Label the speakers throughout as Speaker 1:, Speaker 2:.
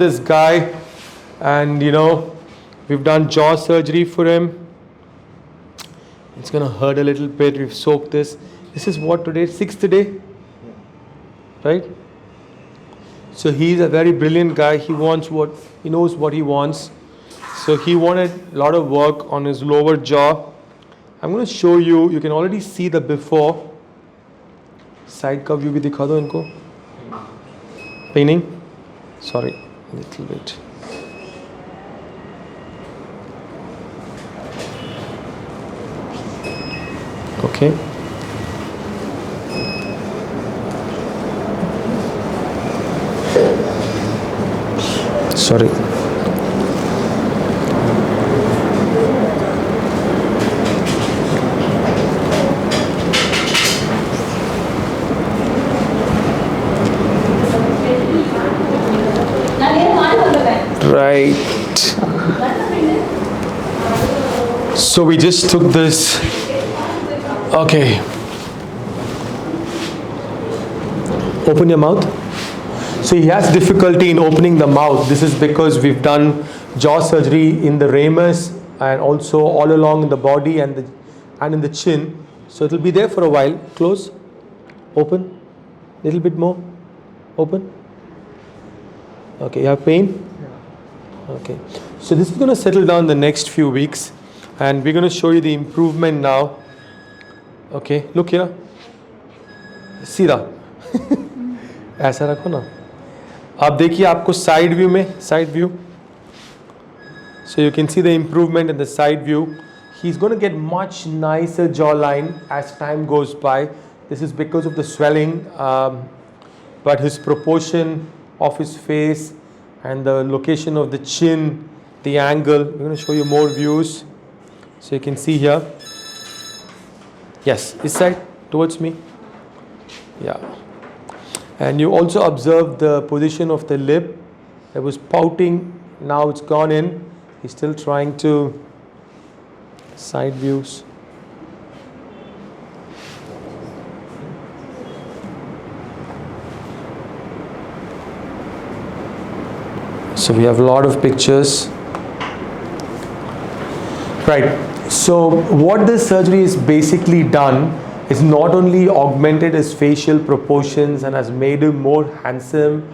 Speaker 1: This guy, and we've done jaw surgery for him. It's gonna hurt a little bit. We've soaked this. This is what today, sixth day, right? So he's a very brilliant guy. He knows what he wants. So he wanted a lot of work on his lower jaw. I'm going to show you. You can already see the before. Side का view भी दिखा दो इनको. Painting. Sorry, a little bit. Okay. Sorry. Right. So we just took this. Okay. Open your mouth. So he has difficulty in opening the mouth. This is because we've done jaw surgery in the ramus and also all along in the body and in the chin. So it'll be there for a while. Close. Open. Little bit more. Open. Okay. You have pain? Okay. So this is going to settle down the next few weeks, and we're going to show you the improvement now. Okay. Look here. सीधा ऐसा रखो ना. आप देखिए आपको side view में side view. So you can see the improvement in the side view. He's going to get much nicer jawline as time goes by. This is because of the swelling, but his proportion of his face and the location of the chin, the angle. We're going to show you more views. So you can see here. Yes, this side towards me. Yeah. And you also observe the position of the lip. It was pouting, now it's gone in. He's still trying to. Side views. So we have a lot of pictures. Right. So what this surgery is basically done is not only augmented his facial proportions and has made him more handsome,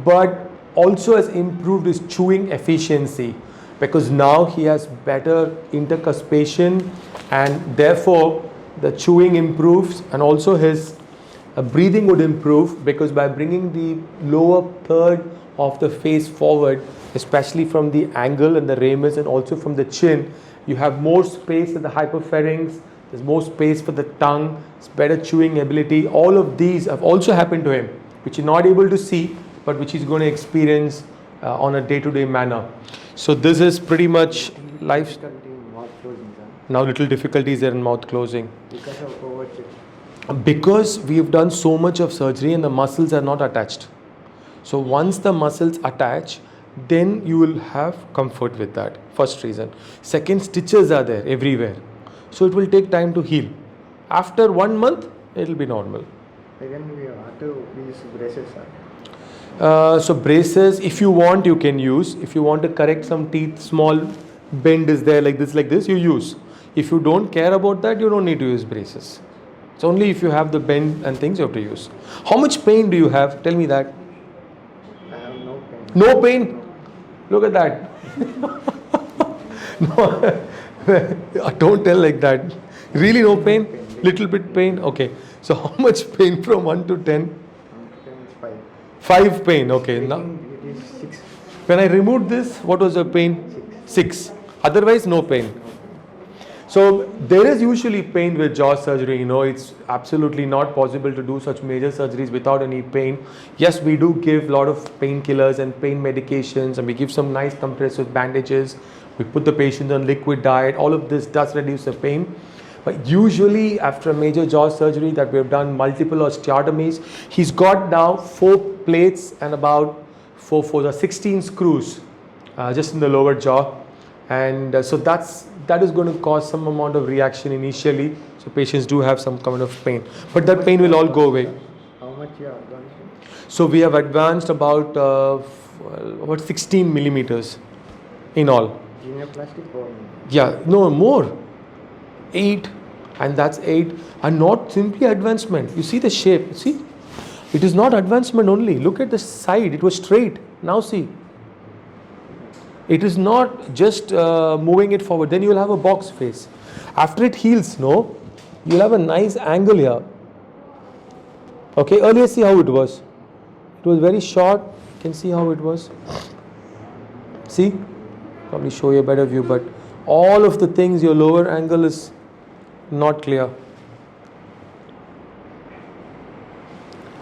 Speaker 1: but also has improved his chewing efficiency, because now he has better intercuspation and therefore the chewing improves, and also his breathing would improve, because by bringing the lower third of the face forward, especially from the angle and the ramus and also from the chin, you have more space at the hypopharynx, there's more space for the tongue, it's better chewing ability. All of these have also happened to him, which you're not able to see, but which he's going to experience on a day-to-day manner. So this is pretty much life. Now little difficulties there in mouth closing. Because we've done so much of surgery and the muscles are not attached. So once the muscles attach, then you will have comfort with that. First reason. Second, stitches are there everywhere. So it will take time to heal. After 1 month, it will be normal.
Speaker 2: Again, we have to use braces.
Speaker 1: So braces, if you want, you can use. If you want to correct some teeth, small bend is there like this, you use. If you don't care about that, you don't need to use braces. It's only if you have the bend and things you have to use. How much pain do you have? Tell me that.
Speaker 2: I have no pain.
Speaker 1: No pain? Look at that. No, don't tell like that. Really no pain? Little bit pain? Okay. So how much pain from 1 to 10?
Speaker 2: 10 is 5.
Speaker 1: 5 pain. Okay. Now,
Speaker 2: it is 6.
Speaker 1: when I removed this, what was the pain? 6. Otherwise, no pain. So there is usually pain with jaw surgery. It's absolutely not possible to do such major surgeries without any pain. Yes, we do give a lot of painkillers and pain medications, and we give some nice compressive bandages. We put the patient on liquid diet. All of this does reduce the pain. But usually after a major jaw surgery that we have done multiple osteotomies, he's got now 4 plates and about 16 screws just in the lower jaw. And so that is going to cause some amount of reaction initially. So patients do have some kind of pain, but that pain will all go away.
Speaker 2: How much you are advanced?
Speaker 1: So we have advanced about about 16 millimeters in all.
Speaker 2: Genioplastic or
Speaker 1: Yeah, no more. 8, and that's 8, and not simply advancement. You see the shape, see? It is not advancement only. Look at the side, it was straight. Now see. It is not just moving it forward. Then you will have a box face. After it heals, no, you will have a nice angle here. Okay, earlier see how it was. It was very short. You can see how it was. See? Probably show you a better view, but all of the things, your lower angle is not clear.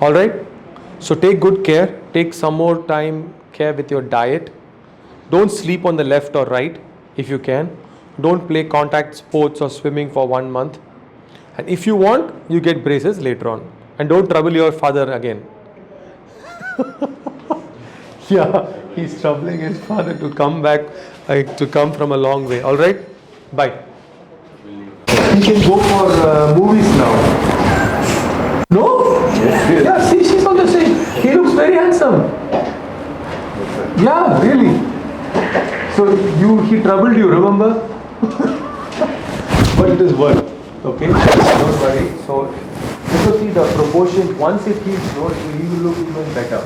Speaker 1: Alright? So take good care. Take some more time care with your diet. Don't sleep on the left or right if you can. Don't play contact sports or swimming for 1 month. And if you want, you get braces later on. And don't trouble your father again. Yeah, he's troubling his father to come back, to come from a long way. Alright? Bye. We can go for movies now. No? Yes. Yeah, see, she's also saying, he looks very handsome. Yeah, really. So he troubled you, remember? But it is worth, okay? Don't worry. So, because see the proportion, once it heals, no, he will look even better.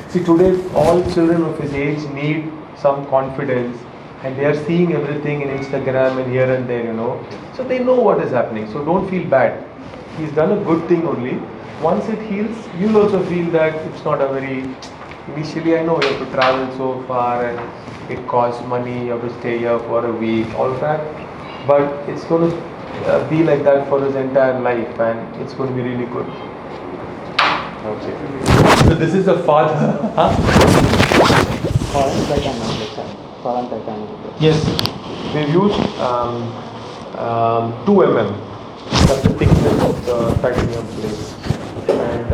Speaker 1: See, today all children of his age need some confidence, and they are seeing everything in Instagram and here and there, you know. So they know what is happening. So don't feel bad. He's done a good thing only. Once it heals, you'll also feel that it's not a very. Initially, I know you have to travel so far and it costs money, you have to stay here for a week, all that. But it's going to be like that for his entire life, and it's going to be really good. Okay. So this is the father. Huh? Yes. We've used 2 mm. That's the thickness of the titanium plate. And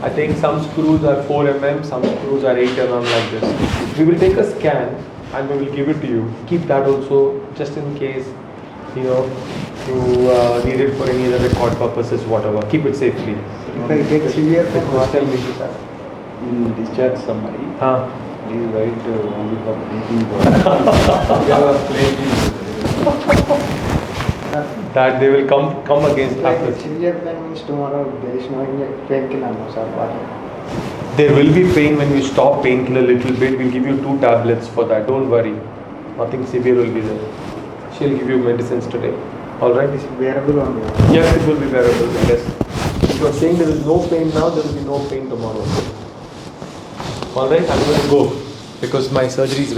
Speaker 1: I think some screws are 4 mm, some screws are 8 mm like this. We will take a scan and we will give it to you. Keep that also just in case, you know, you need it for any other record purposes, whatever. Keep it safely.
Speaker 2: if I get severe then what
Speaker 1: Tell
Speaker 2: will
Speaker 1: me.
Speaker 2: be that?
Speaker 3: In discharge summary, please write only for bleeding.
Speaker 1: That they will come against
Speaker 2: If I
Speaker 1: after.
Speaker 2: get severe pain means tomorrow there is no painkiller, no sir. What?
Speaker 1: There will be pain when you stop painkiller a little bit. We'll give you 2 tablets for that. Don't worry. Nothing severe will be there. She'll give you medicines today. Alright?
Speaker 2: Is it bearable only?
Speaker 1: Yes, it will be bearable. Yes. If you are saying there is no pain now, there will be no pain tomorrow. Alright, I'm going to go because my surgery is